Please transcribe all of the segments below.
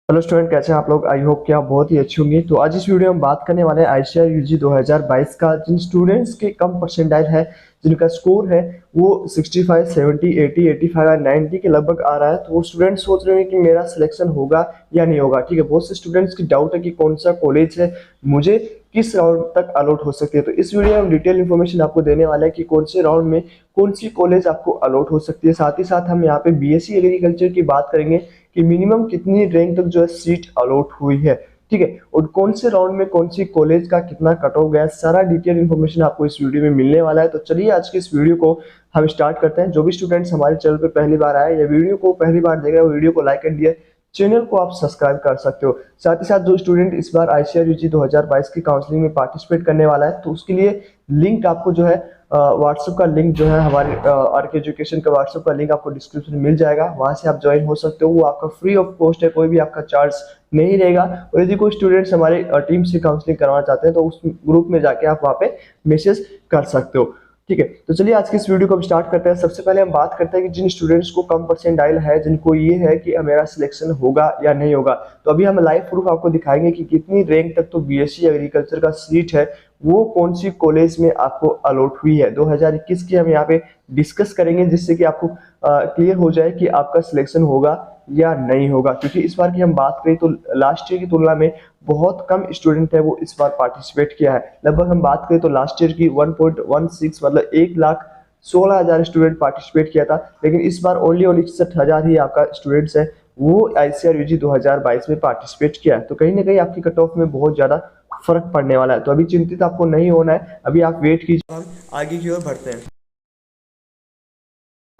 Hello student, कैसे हैं आप लोग। आई होप कि आप बहुत ही अच्छे होंगे। तो आज इस वीडियो में हम बात करने वाले हैं आईसीआर यूजी 2022 का। जिन स्टूडेंट्स के कम परसेंटाइल है, जिनका स्कोर है वो 65, 70, 80, 85 और 90 के लगभग आ रहा है, तो वो स्टूडेंट्स सोच रहे हैं कि मेरा सिलेक्शन होगा या नहीं होगा। ठीक है, बहुत से स्टूडेंट्स की डाउट है कि कौन सा कॉलेज है मुझे किस राउंड तक अलॉट हो सकती है। तो इस वीडियो में हम डिटेल इन्फॉर्मेशन आपको देने वाले हैं कि कौन से राउंड में कौन सी कॉलेज आपको अलॉट हो सकती है। साथ ही साथ हम यहाँ पे बीएससी एग्रीकल्चर की बात करेंगे कि मिनिमम कितनी रैंक तक जो है सीट अलॉट हुई है। ठीक है, और कौन से राउंड में कौन सी कॉलेज का कितना कट ऑफ गया, सारा डिटेल इन्फॉर्मेशन आपको इस वीडियो में मिलने वाला है। तो चलिए आज के इस वीडियो को हम स्टार्ट करते हैं। जो भी स्टूडेंट्स हमारे चैनल पे पहली बार आए या वीडियो को पहली बार देख रहे हैं, वीडियो को लाइक कर दिए, चैनल को आप सब्सक्राइब कर सकते हो। साथ ही साथ जो स्टूडेंट इस बार आईसीआर यूजी 2022 की काउंसलिंग में पार्टिसिपेट करने वाला है, तो उसके लिए लिंक आपको जो है व्हाट्सएप का लिंक जो है हमारे आरके एजुकेशन का व्हाट्सएप का लिंक आपको डिस्क्रिप्शन में मिल जाएगा। वहां से आप ज्वाइन हो सकते हो। वो आपका फ्री ऑफ कॉस्ट है, कोई भी आपका चार्ज नहीं रहेगा। और यदि कोई स्टूडेंट्स हमारे टीम से काउंसलिंग करवाना चाहते हैं तो उस ग्रुप में जाके आप वहाँ पे मैसेज कर सकते हो। ठीक है, तो चलिए आज की इस वीडियो को हम स्टार्ट करते हैं। सबसे पहले हम बात करते हैं कि जिन स्टूडेंट्स को कम परसेंटाइल है, जिनको ये है कि मेरा सिलेक्शन होगा या नहीं होगा, तो अभी हम लाइव प्रूफ आपको दिखाएंगे कि कितनी रैंक तक तो बीएससी एग्रीकल्चर का सीट है वो कौन सी कॉलेज में आपको अलॉट हुई है 2021 की। हम यहाँ पे डिस्कस करेंगे जिससे कि आपको क्लियर हो जाए कि आपका सिलेक्शन होगा या नहीं होगा। क्योंकि इस बार की हम बात करें तो लास्ट ईयर की तुलना में बहुत कम स्टूडेंट है वो इस बार पार्टिसिपेट किया है। लगभग हम बात करें तो लास्ट ईयर की 1.16 मतलब 1,16,000 स्टूडेंट पार्टिसिपेट किया था, लेकिन इस बार ओनली 61,000 ही आपका स्टूडेंट्स है वो आईसीआर यूजी 2022 में पार्टिसिपेट किया है। तो कहीं ना कहीं आपकी कट ऑफ में बहुत ज्यादा फर्क पड़ने वाला है। तो अभी चिंतित आपको नहीं होना है, अभी आप वेट कीजिए, हम आगे की ओर बढ़ते हैं।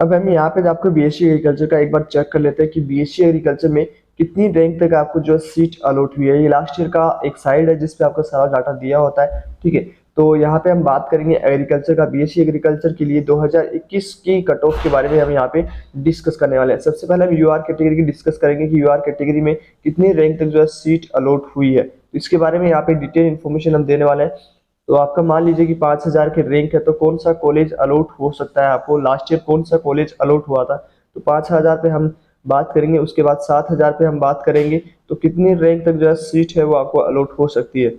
अब हम यहाँ पे आपको बीएससी एग्रीकल्चर का एक बार चेक कर लेते हैं कि बीएससी एग्रीकल्चर में कितनी रैंक तक आपको जो सीट अलॉट हुई है। ये लास्ट ईयर का एक साइड है जिसपे आपका सारा डाटा दिया होता है। ठीक है, तो यहाँ पे हम बात करेंगे एग्रीकल्चर का। बीएससी एग्रीकल्चर के लिए 2021 की कट ऑफ के बारे में हम यहाँ पे डिस्कस करने वाले हैं। सबसे पहले हम यूआर कैटेगरी की डिस्कस करेंगे कि यूआर कैटेगरी में कितनी रैंक तक जो है सीट अलॉट हुई है। तो इसके बारे में यहाँ पे डिटेल इन्फॉर्मेशन हम देने वाले हैं। तो आपका मान लीजिए कि 5,000 के रैंक है, तो कौन सा कॉलेज अलॉट हो सकता है आपको, लास्ट ईयर कौन सा कॉलेज अलॉट हुआ था। तो 5,000 पे हम बात करेंगे, उसके बाद 7,000 पे हम बात करेंगे, तो कितनी रैंक तक जो है सीट है वो आपको अलॉट हो सकती है।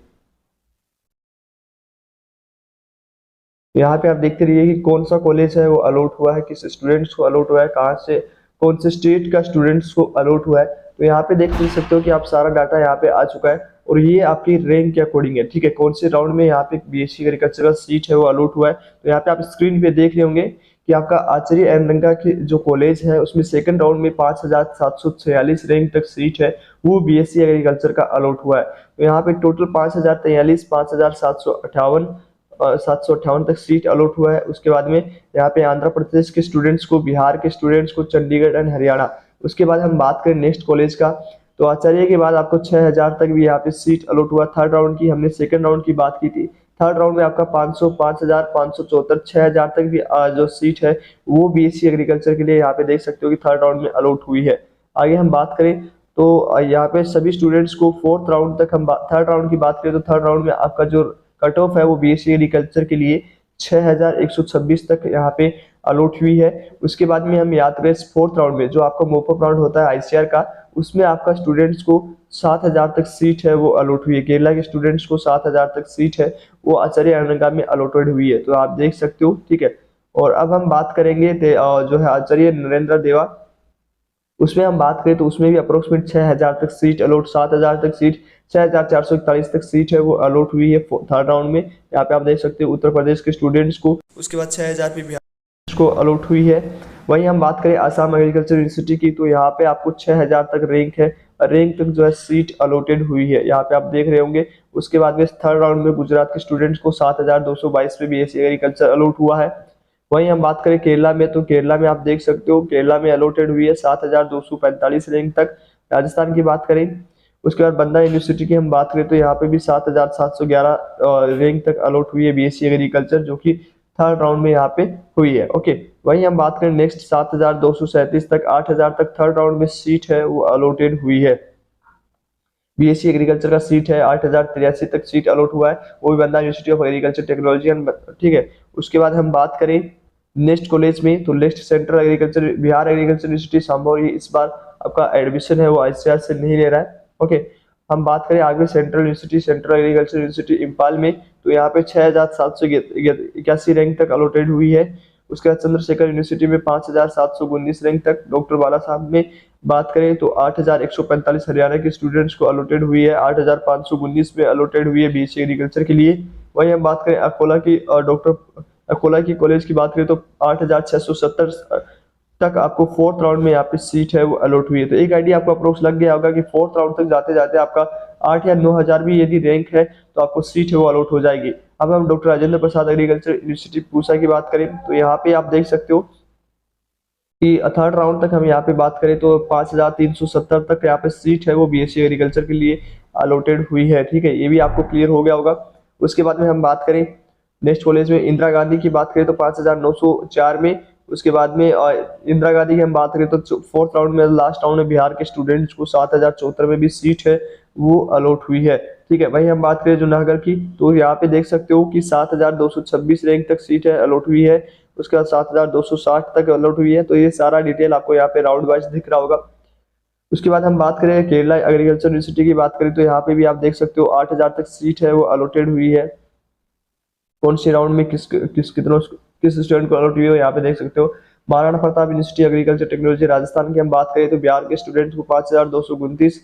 यहाँ पे आप देखते रहिए कि कौन सा कॉलेज है वो अलॉट हुआ है, किस स्टूडेंट्स को अलॉट हुआ है, कहाँ से कौन से स्टेट का स्टूडेंट्स को अलॉट हुआ है। तो यहाँ पे देख सकते हो कि आप सारा डाटा यहाँ पे आ चुका है और ये आपकी रैंक के अकॉर्डिंग है। ठीक है, कौन से राउंड में यहाँ पे बीएससी एग्रीकल्चर का सीट है वो अलॉट हुआ है। तो यहाँ पे आप स्क्रीन पे देख रहे होंगे कि आपका आचार्य एम रंगा की जो कॉलेज है उसमें सेकंड राउंड में 5,746 रैंक तक सीट है वो बीएससी एग्रीकल्चर का अलॉट हुआ है। तो यहाँ पे टोटल 5,043, 5,758 758 तक सीट अलॉट हुआ है। उसके बाद में यहाँ पे आंध्र प्रदेश के स्टूडेंट्स को, बिहार के स्टूडेंट्स को, चंडीगढ़ एंड हरियाणा। उसके बाद हम बात करें नेक्स्ट कॉलेज का, तो आचार्य के बाद आपको 6,000 तक भी यहाँ पे सीट अलॉट हुआ थर्ड राउंड की। हमने सेकंड राउंड की बात की थी। थर्ड राउंड में आपका 500, 5,574, 6,000 तक भी जो सीट है वो बीएससी एग्रीकल्चर के लिए यहाँ पे देख सकते हो कि थर्ड राउंड में अलॉट हुई है। आगे हम बात करें तो यहाँ पे सभी स्टूडेंट्स को फोर्थ राउंड तक हम थर्ड राउंड की बात करें तो थर्ड राउंड में आपका जो कट ऑफ है वो बीएससी एग्रीकल्चर के लिए 6,126 तक यहाँ पे अलॉट हुई है। उसके बाद में हम याद करें फोर्थ राउंड में जो आपका मोपअप राउंड होता है आईसीआर का, उसमें आपका स्टूडेंट्स को 7,000 तक सीट है वो अलॉट हुई है। केरला के स्टूडेंट्स को 7,000 तक सीट है वो आचार्य अनंगा में अलॉटेड हुई है, तो आप देख सकते हो। ठीक है, और अब हम बात करेंगे जो है आचार्य नरेंद्र देवा, उसमें हम बात करें तो उसमें भी अप्रोक्सीमेट 6,000 तक सीट अलॉट, 7,000 तक सीट, 6,441 तक सीट है वो अलॉट हुई है थर्ड राउंड में। यहाँ पे आप देख सकते हो उत्तर प्रदेश के स्टूडेंट्स को, उसके बाद 6,000 पे बिहार को अलॉट हुई है। वहीं हम बात करें आसाम एग्रीकल्चर यूनिवर्सिटी की, तो यहाँ पे आपको 6,000 तक रैंक है, रैंक तक जो है सीट अलॉटेड हुई है, यहाँ पे आप देख रहे होंगे। उसके बाद में थर्ड राउंड में गुजरात के स्टूडेंट्स को 7,222 पे बीएससी एग्रीकल्चर अलॉट हुआ है। वहीं हम बात करें केरला में, तो केरला में आप देख सकते हो केरला में अलॉटेड हुई है 7,245 रैंक तक। राजस्थान की बात करें, उसके बाद बंदा यूनिवर्सिटी की हम बात करें तो यहाँ पे भी 7,711 रैंक तक अलॉट हुई है बीएससी एग्रीकल्चर, जो कि थर्ड राउंड में यहाँ पे हुई है। ओके, वहीं हम बात करें नेक्स्ट 7,237 तक, 8,000 तक थर्ड राउंड में सीट है वो अलॉटेड हुई है। बीएससी एग्रीकल्चर का सीट है 8,083 तक सीट अलॉट हुआ है, वो भी बंदा यूनिवर्सिटी ऑफ एग्रीकल्चर टेक्नोलॉजी। ठीक है, उसके बाद हम बात करें नेक्स्ट कॉलेज में, तो next central agriculture Bihar agriculture university संभव, ये इस बार आपका एडमिशन है वो आईसीआर से नहीं ले रहा है। ओके, हम बात करें आगे central university, central agriculture university Imphal में, तो यहाँ पे 6,781 रैंक तक अलॉटेड हुई है। उसके बाद चंद्रशेखर यूनिवर्सिटी में 5,719 रैंक तक। डॉक्टर बाला साहब में बात करें तो 8,145 हरियाणा के स्टूडेंट्स को अलॉटेड हुई है, 8,519 में अलॉटेड हुई है बीएससी एग्रीकल्चर के लिए। वहीं हम बात करें अकोला की डॉक्टर अकोला की कॉलेज की बात करें तो 8,670 तक आपको फोर्थ राउंड में यहाँ पे सीट है वो अलॉट हुई है। तो एक आइडिया आपको अप्रोक्स लग गया होगा कि फोर्थ राउंड तक जाते जाते आपका 8 या 9,000 भी यदि रैंक है तो आपको सीट है वो अलॉट हो जाएगी। अब हम doctor Rajendra Prasad agriculture university Pusa की बात करें तो यहाँ पे आप देख सकते हो कि थर्ड राउंड तक हम यहाँ पे बात करें तो 5,370 तक यहाँ पे सीट है वो बीएससी एग्रीकल्चर के लिए अलॉटेड हुई है। ठीक है, ये भी आपको क्लियर हो गया होगा। उसके बाद में हम बात करें नेक्स्ट कॉलेज में इंदिरा गांधी की बात करें तो 5,904 में। उसके बाद में इंदिरा गांधी की हम बात करें तो फोर्थ राउंड में लास्ट राउंड में बिहार के स्टूडेंट्स को 7,074 में भी सीट है वो अलॉट हुई है। ठीक है, वही हम बात करें जूनागढ़ की तो यहाँ पे देख सकते हो कि 7,226 रैंक तक सीट है अलॉट हुई है। उसके बाद 7,260 तक अलॉट हुई है। तो ये सारा डिटेल आपको यहाँ पे राउंड वाइज दिख रहा होगा। उसके बाद हम बात करें केरला एग्रीकल्चर यूनिवर्सिटी की बात करें तो यहाँ पे भी आप देख सकते हो 8,000 तक सीट है वो अलॉटेड हुई है। कौन से राउंड में किस स्टूडेंट को अलॉट हुई है यहाँ पे देख सकते हो। Maharana Pratap university agriculture technology Rajasthan की हम बात करें तो बिहार के स्टूडेंट्स को 5,229।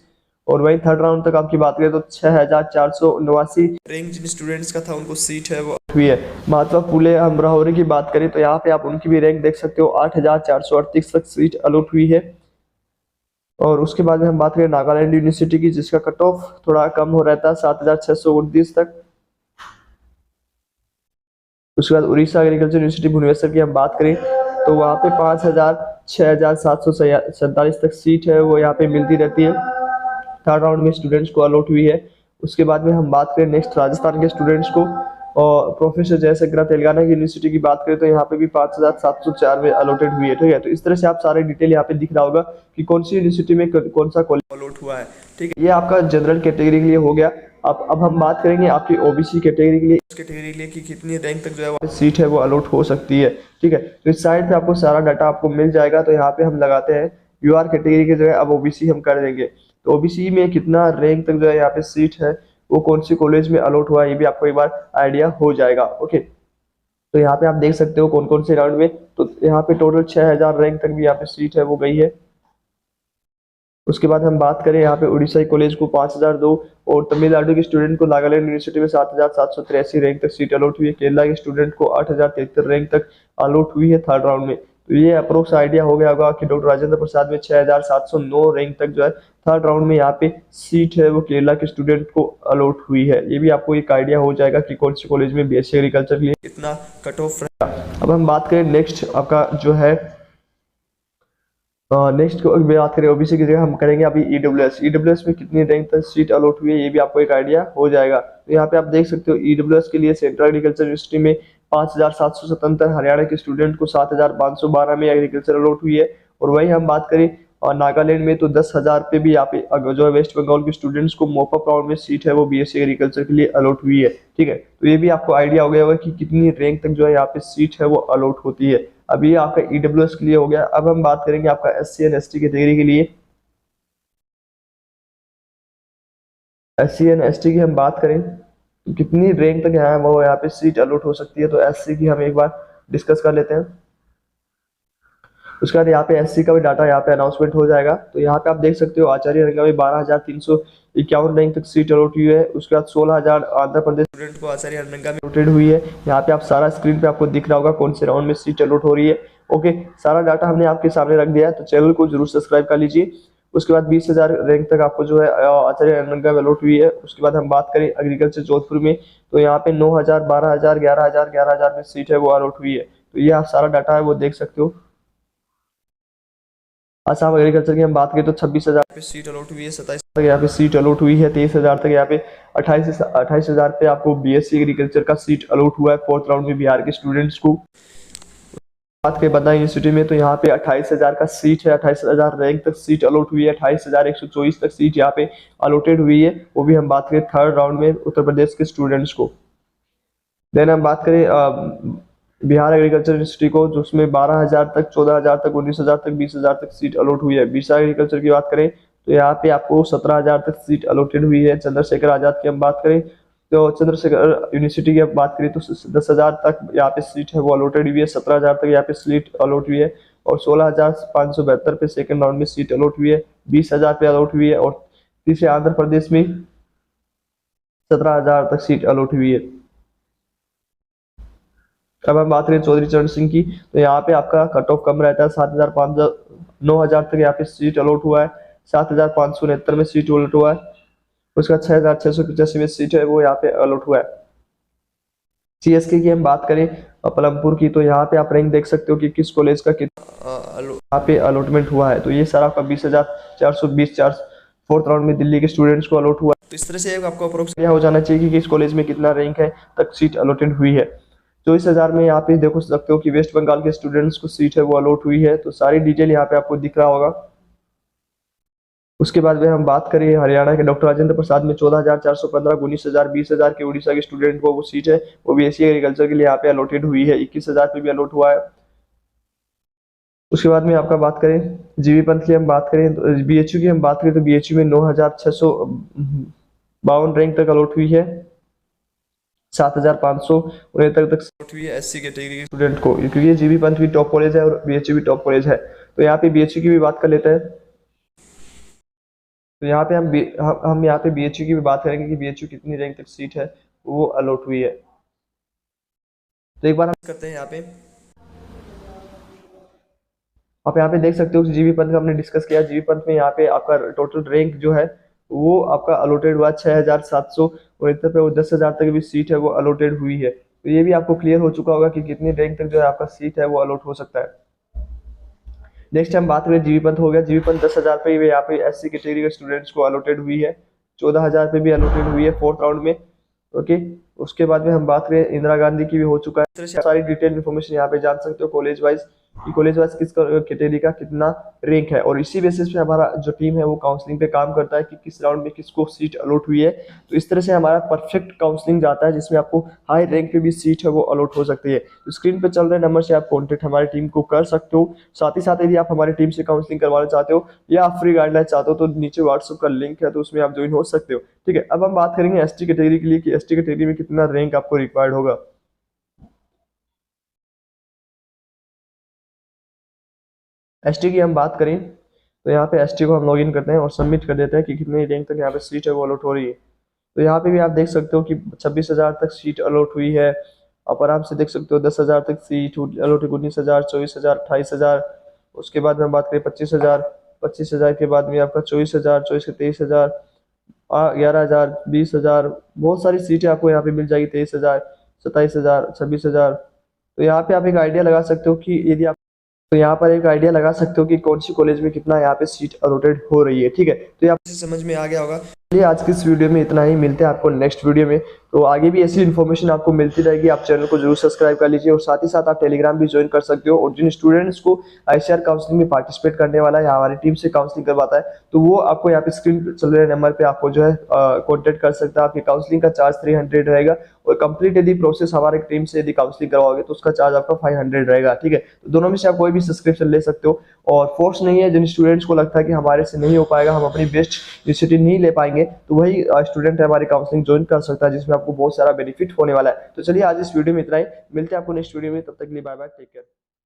और वहीं थर्ड राउंड तक आपकी बात करें तो 6,489 रैंक जिन स्टूडेंट्स का था उनको सीट है वो हुई है। महात्मा फुले अमरावती की बात करें तो यहाँ पे आप उनकी भी रैंक देख सकते हो, 8,438 तक सीट अलॉट हुई है। और उसके बाद में हम बात करें नागालैंड यूनिवर्सिटी की जिसका कट ऑफ थोड़ा कम हो रहता है 7,629 तक। उसके बाद उड़ीसा एग्रीकल्चर यूनिवर्सिटी भुवनेश्वर की हम बात करें तो वहाँ पे 6,747 तक सीट है वो यहाँ पे मिलती रहती है। थर्ड राउंड में स्टूडेंट्स को अलॉट हुई है। उसके बाद में हम बात करें नेक्स्ट राजस्थान के स्टूडेंट्स को और प्रोफेसर जयशंकर तेलंगाना की यूनिवर्सिटी की बात करें तो यहाँ पे भी 5,704 में अलॉटेड हुई है। ठीक है, तो इस तरह से आप सारे डिटेल यहाँ पे दिख रहा होगा कि कौन सी यूनिवर्सिटी में कौन सा कॉलेज अलॉट हुआ है। ठीक है, ये आपका जनरल कैटेगरी के लिए हो गया। अब हम बात करेंगे आपकी ओबीसी कैटेगरी के लिए, उस कैटेगरी के लिए कि कितनी रैंक तक जो है सीट है वो अलॉट हो सकती है। ठीक है, तो इस साइड पे आपको सारा डाटा आपको मिल जाएगा। तो यहाँ पे हम लगाते हैं यूआर कैटेगरी की जगह अब ओबीसी हम कर देंगे। तो ओबीसी में कितना रैंक तक जो है यहाँ पे सीट है वो कौन सी कॉलेज में अलॉट हुआ है ये भी आपको एक बार आइडिया हो जाएगा। ओके, तो यहाँ पे आप देख सकते हो कौन कौन से राउंड में। तो यहाँ पे टोटल 6,000 रैंक तक भी यहाँ पे सीट है वो गई है। उसके बाद हम बात करें यहाँ पे उड़ीसा कॉलेज को 5,002 और तमिलनाडु के स्टूडेंट को नागालैंड यूनिवर्सिटी में 7,783 रैंक तक सीट अलॉट हुई है। केरला के स्टूडेंट को 8,073 रैंक तक अलॉट हुई है थर्ड राउंड में। तो ये अप्रोक्स आइडिया हो गया होगा कि डॉक्टर राजेंद्र प्रसाद में 6,709 रैंक तक जो है थर्ड राउंड में यहाँ पे सीट है वो केरला के स्टूडेंट को अलॉट हुई है। ये भी आपको एक आइडिया हो जाएगा कि कौन सी कॉलेज में बीएससी एग्रीकल्चर के लिए कितना कट ऑफ रहेगा। अब हम बात करें नेक्स्ट आपका जो है नेक्स्ट बात करें ओबीसी की जगह हम करेंगे अभी ईडब्ल्यूएस में कितनी रैंक तक सीट अलॉट हुई है ये भी आपको एक आइडिया हो जाएगा। तो यहाँ पे आप देख सकते हो ईडब्ल्यूएस के लिए सेंट्रल एग्रीकल्चर यूनिवर्सिटी में 5,777 हरियाणा के स्टूडेंट को 7,512 में एग्रीकल्चर अलॉट हुई है। और वही हम बात करें और नागालैंड में तो 10,000 पे भी यहाँ पे जो है वेस्ट बंगाल के स्टूडेंट्स को मोपा राउंड में सीट है वो बीएससी एग्रीकल्चर के लिए अलॉट हुई है। ठीक है, तो ये भी आपको आइडिया हो गया होगा कि कितनी रैंक तक जो है यहाँ पे सीट है वो अलॉट होती है। अब ये आपका ईडब्ल्यूएस के लिए हो गया। अब हम बात करेंगे आपका एससी एंड एसटी कैटेगरी के लिए। एससी एंड एसटी की हम बात करें तो कितनी रैंक तक है वो यहाँ पे सीट अलॉट हो सकती है। तो एससी की हम एक बार डिस्कस कर लेते हैं। उसके बाद यहाँ पे एससी का भी डाटा यहाँ पे अनाउंसमेंट हो जाएगा। तो यहाँ पे आप देख सकते हो आचार्य रंगा में 12,351 रैंक तक सीट अलॉट हुई है। उसके बाद 16,000 आंध्र प्रदेश स्टूडेंट को आचार्य रंगा में अलॉटेड हुई है। यहाँ पे आप सारा स्क्रीन पे आपको दिख रहा होगा कौन से राउंड में सीट अलॉट हो रही है। ओके, सारा डाटा हमने आपके सामने रख दिया है, तो चैनल को जरूर सब्सक्राइब कर लीजिए। उसके बाद 20,000 रैंक तक आपको जो है आचार्य रंगा में अलॉट हुई है। उसके बाद हम बात करें एग्रीकल्चर जोधपुर में तो यहाँ पे 9,000 12,000 11,000 में सीट है वो अलॉट हुई है। तो ये आप सारा डाटा है वो देख सकते हो। असम एग्रीकल्चर की हम बात करें तो 26,000 पे सीट अलॉट हुई है, 27 तक यहाँ पे सीट अलॉट हुई है, 23,000 तक यहाँ पे 28,000 पे आपको बीएससी एग्रीकल्चर का सीट अलॉट हुआ है फोर्थ राउंड में बिहार के स्टूडेंट्स को। बात करें बंदा यूनिवर्सिटी में तो यहाँ पे 28,000 का सीट है, 28,000 रैंक तक सीट अलॉट हुई है, 28,124 तक सीट यहाँ पे अलॉटेड हुई है। वो भी हम बात करें थर्ड राउंड में उत्तर प्रदेश के स्टूडेंट्स को। देन हम बात करें बिहार एग्रीकल्चर यूनिवर्सिटी को जिसमें 12,000 तक 14,000 तक 19,000 तक 20,000 तक सीट अलॉट हुई है। बिहार एग्रीकल्चर की बात करें तो यहाँ पे आपको 17,000 तक सीट अलॉटेड हुई है। चंद्रशेखर आजाद की हम बात करें तो चंद्रशेखर यूनिवर्सिटी की बात करें तो 10,000 तक यहाँ पे सीट है वो अलॉटेड हुई है, 17,000 तक यहाँ पे सीट अलॉट हुई है और 16,572 पे सेकंड राउंड में सीट अलॉट हुई है, 20,000 पे अलॉट हुई है और तीसरे आंध्र प्रदेश में 17,000 तक सीट अलॉट हुई है। अब हम बात करें चौधरी चरण सिंह की तो यहाँ पे आपका कट ऑफ कम रहता है, 7,500 9,000 तक यहाँ पे सीट अलॉट हुआ है, 7,569 में सीट अलॉट हुआ है, उसका 6,685 में सीट है वो यहाँ पे अलॉट हुआ है। सीएसके की हम बात करें पलमपुर की तो यहाँ पे आप रैंक देख सकते हो कि किस कॉलेज का कितना यहाँ पे अलॉटमेंट हुआ है। तो ये सारा आपका 20,420 फोर्थ राउंड में दिल्ली के स्टूडेंट्स को अलॉट हुआ है। तो इस तरह से आपको अप्रोक्स हो जाना चाहिए कि किस कॉलेज में कितना रैंक है तक सीट अलॉटेड हुई है। 24,000 में यहाँ पे देखो सकते हो कि वेस्ट बंगाल के स्टूडेंट्स को सीट है वो अलॉट हुई है। तो सारी डिटेल यहाँ पे आपको दिख रहा होगा। उसके बाद में हम बात करें हरियाणा के डॉक्टर राजेंद्र प्रसाद में 14,415, 19,000, 20,000 के उड़ीसा के स्टूडेंट को वो सीट है वो बीएससी एग्रीकल्चर के लिए यहाँ पे अलॉटेड हुई है, 21,000 पे भी अलॉट हुआ है। उसके बाद में आपका बात करें जीबी पंथ की हम बात करें तो बीएचयू की हम बात करें तो बीएचयू में 9,652 रैंक तक अलॉट हुई है, 7,569 तक अलॉट हुई है एससी कैटेगरी के स्टूडेंट को, क्योंकि ये जीबी पंथ भी टॉप कॉलेज है और बीएचयू भी टॉप कॉलेज है। तो यहाँ पे बीएचयू की भी बात कर लेते हैं। तो यहाँ पे हम यहाँ पे बीएचयू की भी बात करेंगे कि बीएचयू कितनी रैंक तक सीट है वो अलॉट हुई है। तो एक बार हम करते हैं यहाँ पे आप यहाँ पे देख सकते हो जीबी पंथ का हमने डिस्कस किया। जीबी पंथ में यहाँ पे आपका टोटल रैंक जो है वो आपका अलॉटेड हुआ 6,769 पे और 10,000 तक भी सीट है वो अलॉटेड हुई है। तो ये भी आपको क्लियर हो चुका होगा कि कितनी रैंक तक जो है आपका सीट है वो अलॉट हो सकता है। नेक्स्ट हम बात करें जीबी पंथ हो गया। जीबी पंथ 10,000 पे यहाँ पे एससी कैटेगरी के स्टूडेंट्स को अलॉटेड हुई है, 14,000 पे भी अलॉटेड हुई है फोर्थ राउंड में। ओके, उसके बाद में हम बात करें इंदिरा गांधी की भी हो चुका है। सारी डिटेल इन्फॉर्मेशन यहाँ पे जान सकते हो कॉलेज वाइज कि कॉलेज वाइज किस कैटेगरी का कितना रैंक है और इसी बेसिस पे हमारा जो टीम है वो काउंसलिंग पे काम करता है कि किस राउंड में किसको सीट अलॉट हुई है। तो इस तरह से हमारा परफेक्ट काउंसलिंग जाता है जिसमें आपको हाई रैंक पे भी सीट है वो अलॉट हो सकती है। तो स्क्रीन पे चल रहे नंबर से आप कॉन्टेक्ट हमारी टीम को कर सकते हो। साथ ही साथ यदि आप हमारी टीम से काउंसलिंग करवाना चाहते हो या आप फ्री गाइडलाइन चाहते हो तो नीचे व्हाट्सएप का लिंक है तो उसमें आप ज्वाइन हो सकते हो। ठीक है, अब हम बात करेंगे एसटी कैटेगरी के लिए कि एसटी कैटेगरी में कितना रैंक आपको रिक्वायर्ड होगा। एसटी की हम बात करें तो यहाँ पे एसटी को हम लॉगिन करते हैं और सबमिट कर देते हैं कि कितनी रैंक तक यहाँ पे सीट है वो अलॉट हो रही है। तो यहाँ पे भी आप देख सकते हो कि 26,000 तक सीट अलॉट हुई है। आप आराम से देख सकते हो 10,000 तक सीट अलॉट हुई, 19,000, 24,000, 28,000। उसके बाद में हम बात करें 25,000, 25,000 के बाद में आपका 24,000, 24 के 23,000, 11,000, 20,000, बहुत सारी सीटें आपको यहाँ पे मिल जाएगी, 23,000, 27,000, 26,000। तो यहाँ पे आप एक आइडिया लगा सकते हो कि यदि आप तो यहाँ पर एक आइडिया लगा सकते हो कि कौन सी कॉलेज में कितना यहाँ पे सीट अलॉटेड हो रही है। ठीक है, तो यहाँ पे समझ में आ गया होगा। चलिए आज की इस वीडियो में इतना ही, मिलते हैं आपको नेक्स्ट वीडियो में। तो आगे भी ऐसी इन्फॉर्मेशन आपको मिलती रहेगी, आप चैनल को जरूर सब्सक्राइब कर लीजिए और साथ ही साथ आप टेलीग्राम भी ज्वाइन कर सकते हो। और जिन स्टूडेंट्स को आईसीआर काउंसलिंग में पार्टिसिपेट करने वाला है या हमारी टीम से काउंसलिंग करवाता है तो वो आपको यहाँ पे स्क्रीन पर चल रहे नंबर पे आपको जो है कॉन्टेक्ट कर सकता है। आपकी काउंसलिंग का चार्ज 300 रहेगा और कंप्लीट यदि प्रोसेस हमारे टीम से यदि काउंसलिंग करवाओगे तो उसका चार्ज आपका 500 रहेगा। ठीक है, तो दोनों में से आप कोई भी सब्सक्रिप्शन ले सकते हो और फोर्स नहीं है। जिन स्टूडेंट्स को लगता है कि हमारे से नहीं हो पाएगा, हम अपनी बेस्ट यूनिवर्सिटी नहीं ले पाएंगे, तो वही स्टूडेंट है हमारी काउंसलिंग ज्वाइन कर सकता है जिसमें आपको बहुत सारा बेनिफिट होने वाला है। तो चलिए आज इस वीडियो में इतना ही, मिलते हैं आपको नेक्स्ट वीडियो में, तब तक के लिए बाय बाय, टेक केयर।